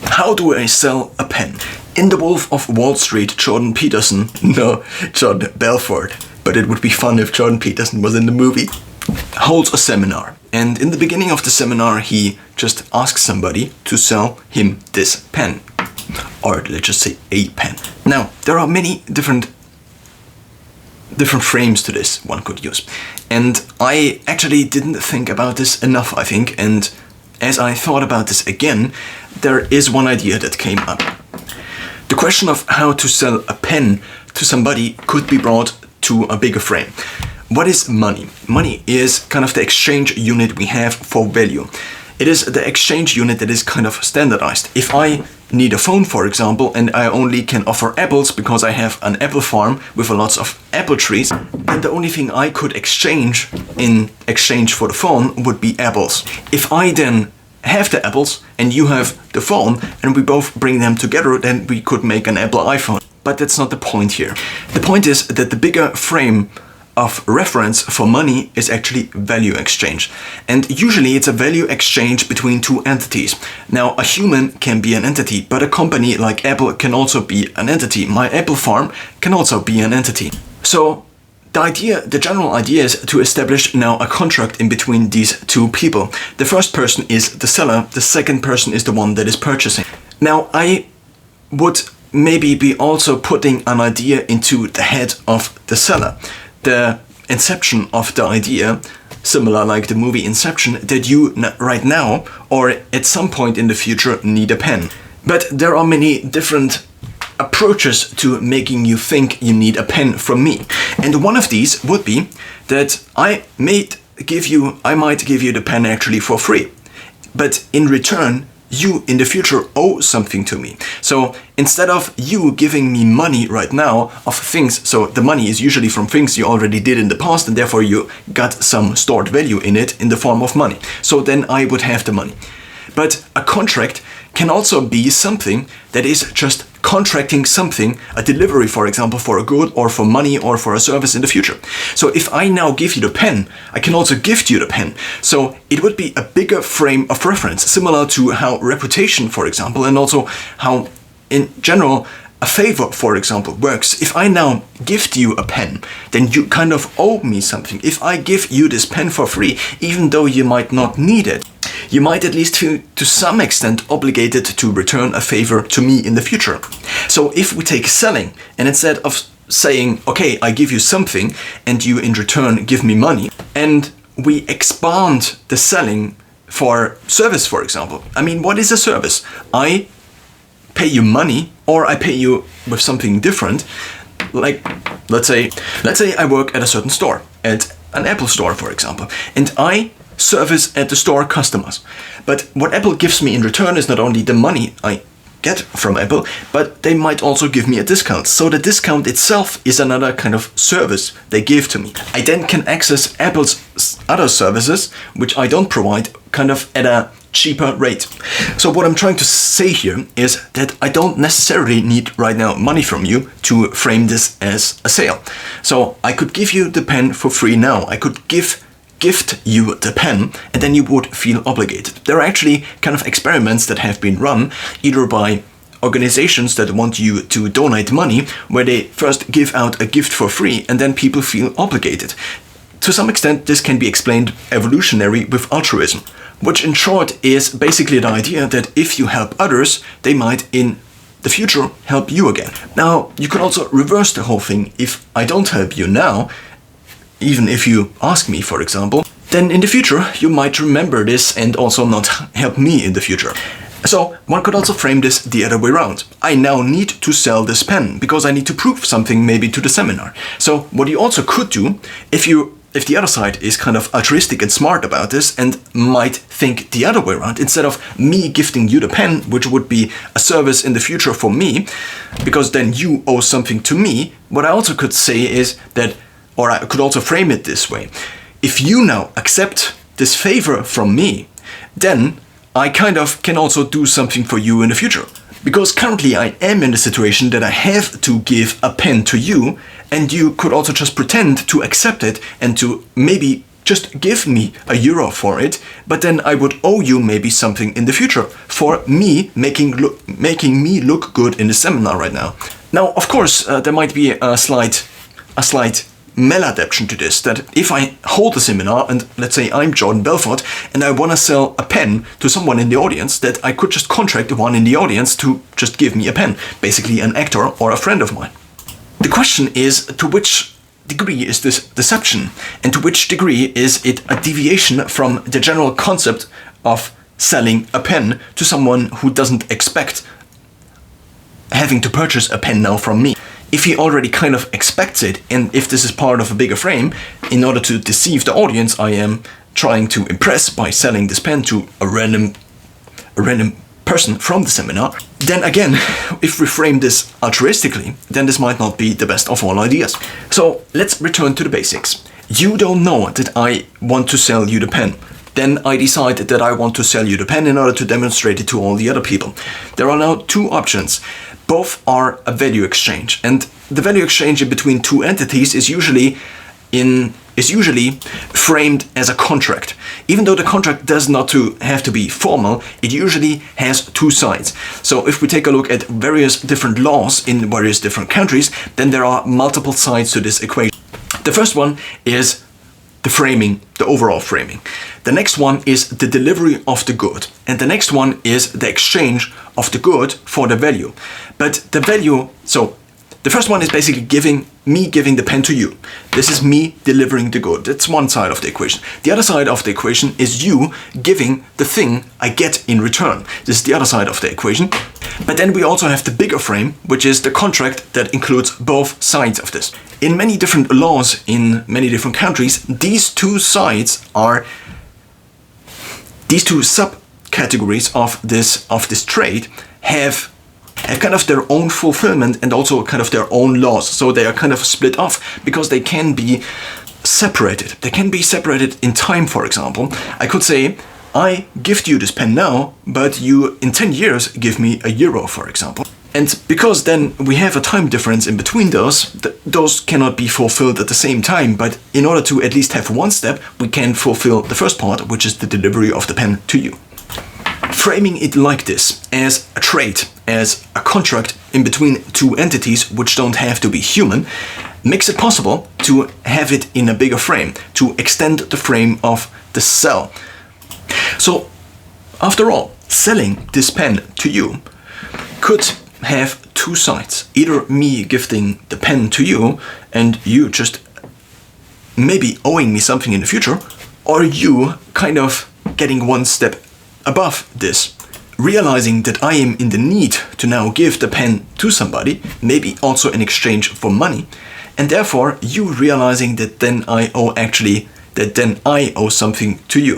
How do I sell a pen? In The Wolf of Wall Street, Jordan Belfort, but it would be fun if Jordan Peterson was in the movie, holds a seminar. And in the beginning of the seminar, he just asks somebody to sell him this pen. Or let's just say a pen. Now, there are many different frames to this one could use. And I actually didn't think about this enough, I think. And as I thought about this again, there is one idea that came up. The question of how to sell a pen to somebody could be brought to a bigger frame. What is money? Money is kind of the exchange unit we have for value. It is the exchange unit that is kind of standardized. If I need a phone, for example, and I only can offer apples because I have an apple farm with lots of apple trees, then the only thing I could exchange in exchange for the phone would be apples. If I then have the apples and you have the phone and we both bring them together, then we could make an Apple iPhone. But that's not the point here. The point is that the bigger frame of reference for money is actually value exchange. And usually it's a value exchange between two entities. Now, a human can be an entity, but a company like Apple can also be an entity. My Apple farm can also be an entity. So the general idea is to establish now a contract in between these two people. The first person is the seller, the second person is the one that is purchasing. Now, I would maybe be also putting an idea into the head of the seller. The inception of the idea, similar like the movie Inception, that you right now or at some point in the future need a pen. But there are many different approaches to making you think you need a pen from me. And one of these would be that I might give you the pen actually for free. But in return, you in the future owe something to me. So instead of you giving me money right now of things, so the money is usually from things you already did in the past and therefore you got some stored value in it in the form of money. So then I would have the money. But a contract can also be something that is just contracting something, a delivery, for example, for a good or for money or for a service in the future. So if I now give you the pen, I can also gift you the pen. So it would be a bigger frame of reference, similar to how reputation, for example, and also how in general a favor, for example, works. If I now gift you a pen, then you kind of owe me something. If I give you this pen for free, even though you might not need it, you might at least feel to some extent obligated to return a favor to me in the future. So if we take selling, and instead of saying, okay, I give you something and you in return give me money, and we expand the selling for service, for example. I mean, what is a service? I pay you money or I pay you with something different. Like, let's say I work at a certain store, at an Apple store, for example, and I service at the store customers. But what Apple gives me in return is not only the money I get from Apple, but they might also give me a discount. So the discount itself is another kind of service they give to me. I then can access Apple's other services, which I don't provide, kind of at a cheaper rate. So what I'm trying to say here is that I don't necessarily need right now money from you to frame this as a sale. So I could give you the pen for free now. I could gift you the pen and then you would feel obligated. There are actually kind of experiments that have been run either by organizations that want you to donate money, where they first give out a gift for free and then people feel obligated. To some extent, this can be explained evolutionary with altruism, which in short is basically the idea that if you help others, they might in the future help you again. Now, you can also reverse the whole thing. If I don't help you now, even if you ask me, for example, then in the future you might remember this and also not help me in the future. So one could also frame this the other way around. I now need to sell this pen because I need to prove something maybe to the seminar. So what you also could do, if the other side is kind of altruistic and smart about this and might think the other way around, instead of me gifting you the pen, which would be a service in the future for me, because then you owe something to me, what I also could say is that, or I could also frame it this way. If you now accept this favor from me, then I kind of can also do something for you in the future. Because currently I am in the situation that I have to give a pen to you, and you could also just pretend to accept it and to maybe just give me €1 for it, but then I would owe you maybe something in the future for me making me look good in the seminar right now. Now, of course, there might be a slight maladaptation to this, that if I hold a seminar and let's say I'm Jordan Belfort and I want to sell a pen to someone in the audience, that I could just contract the one in the audience to just give me a pen, basically an actor or a friend of mine. The question is, to which degree is this deception, and to which degree is it a deviation from the general concept of selling a pen to someone who doesn't expect having to purchase a pen now from me? If he already kind of expects it, and if this is part of a bigger frame, in order to deceive the audience I am trying to impress by selling this pen to a random person from the seminar, then again, if we frame this altruistically, then this might not be the best of all ideas. So let's return to the basics. You don't know that I want to sell you the pen. Then I decide that I want to sell you the pen in order to demonstrate it to all the other people. There are now two options. Both are a value exchange, and the value exchange in between two entities is usually framed as a contract. Even though the contract does not have to be formal, it usually has two sides. So if we take a look at various different laws in various different countries, then there are multiple sides to this equation. The first one is the framing, the overall framing. The next one is the delivery of the good. And the next one is the exchange of the good for the value. But the value, so the first one is basically giving the pen to you. This is me delivering the good. That's one side of the equation. The other side of the equation is you giving the thing I get in return. This is the other side of the equation. But then we also have the bigger frame, which is the contract that includes both sides of this. In many different laws in many different countries, these two subcategories of this trade have kind of their own fulfillment and also kind of their own laws. So they are kind of split off because they can be separated. They can be separated in time, for example. I could say, I gift you this pen now, but you in 10 years give me €1, for example. And because then we have a time difference in between those cannot be fulfilled at the same time, but in order to at least have one step, we can fulfill the first part, which is the delivery of the pen to you. Framing it like this, as a trade, as a contract in between two entities which don't have to be human, makes it possible to have it in a bigger frame, to extend the frame of the sell. So, after all, selling this pen to you could have two sides. Either me gifting the pen to you and you just maybe owing me something in the future, or you kind of getting one step above this, realizing that I am in the need to now give the pen to somebody, maybe also in exchange for money, and therefore you realizing that then I owe something to you.